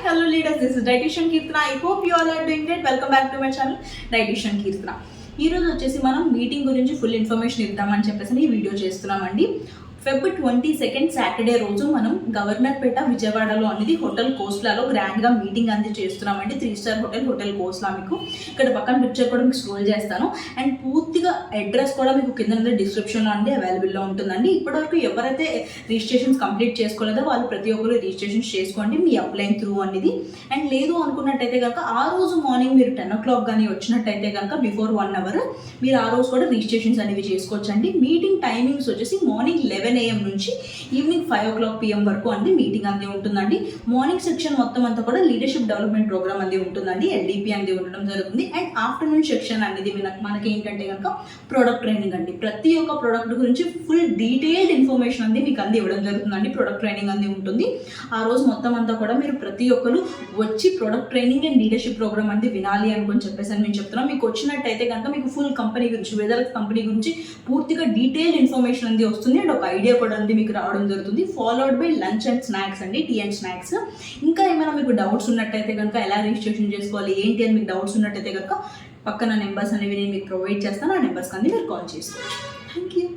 hello leaders, this is Dietitian Kirtana. I hope you all are doing great. Welcome back to my channel Dietitian Kirtana. ఈ రోజు వచ్చేసి మనం meeting గురించి full information ఇద్దామని చెప్పేసి ఈ వీడియో చేస్తున్నామండి. ఫెబ్ 22 సాటర్డే రోజు మనం గవర్నర్పేట విజయవాడలో అనేది హోటల్ కోస్లాలో గ్రాండ్గా మీటింగ్ అనేది చేస్తున్నామండి. 3 స్టార్ హోటల్ కోస్లా. మీకు ఇక్కడ పక్కన పిక్చర్ కూడా మీకు స్క్రోల్ చేస్తాను అండ్ పూర్తిగా అడ్రస్ కూడా మీకు కింద డిస్క్రిప్షన్లో అండి అవైలబుల్లో ఉంటుందండి. ఇప్పటివరకు ఎవరైతే రిజిస్ట్రేషన్స్ కంప్లీట్ చేసుకోలేదో వాళ్ళు ప్రతి ఒక్కరు రిజిస్ట్రేషన్స్ చేసుకోండి మీ అప్లైన్ త్రూ అనేది. అండ్ లేదు అనుకున్నట్టయితే కనుక ఆ రోజు మార్నింగ్ మీరు 10 o'clock కానీ వచ్చినట్టయితే కనుక బిఫోర్ 1 hour మీరు ఆ రోజు కూడా రిజిస్ట్రేషన్స్ అనేవి చేసుకోవచ్చు అండి. మీటింగ్ టైమింగ్స్ వచ్చేసి మార్నింగ్ 11 AM నుంచి ఈవినింగ్ 5 o'clock PM వరకు అండి మీటింగ్ అనేది ఉంటుందండి. మార్నింగ్ సెక్షన్ మొత్తం అంతా కూడా లీడర్షిప్ డెవలప్మెంట్ ప్రోగ్రామ్ అనేది ఉంటుందండి. LDP అనేది ఉండడం జరుగుతుంది. అండ్ ఆఫ్టర్నూన్ సెక్షన్ అనేది మనకి ఏంటంటే కనుక ప్రొడక్ట్ ట్రైనింగ్ అండి. ప్రతి ఒక్క ప్రోడక్ట్ గురించి ఫుల్ డీటెయిల్డ్ ఇన్ఫర్మేషన్ అంది మీకు అంది ఇవ్వడం జరుగుతుందండి. ప్రొడక్ట్ ట్రైనింగ్ అనేది ఉంటుంది. ఆ రోజు మొత్తం అంతా కూడా మీరు ప్రతి ఒక్కరు వచ్చి product training and leadership programme అనేది వినాలి అనుకుని చెప్పేసి అని మేము చెప్తున్నాం. మీకు వచ్చినట్టయితే కనుక మీకు ఫుల్ కంపెనీ గురించి వెదర్ కంపెనీ గురించి పూర్తిగా డీటెయిల్డ్ ఇన్ఫర్మేషన్ అనేది వస్తుంది అండ్ ఒక ఐడియా కూడా అండి మీకు రావడం జరుగుతుంది. Followed by lunch and snacks అండి, టీ అండ్ స్నాక్స్. ఇంకా ఏమైనా మీకు డౌట్స్ ఉన్నట్టయితే కనుక ఎలా రిజిస్ట్రేషన్ చేసుకోవాలి ఏంటి అని మీకు డౌట్స్ ఉన్నట్టయితే కనుక పక్కన నెంబర్స్ అనేవి నేను మీకు ప్రొవైడ్ చేస్తాను. ఆ నెంబర్స్ కానీ మీరు కాల్ చేసుకోవచ్చు. Thank you.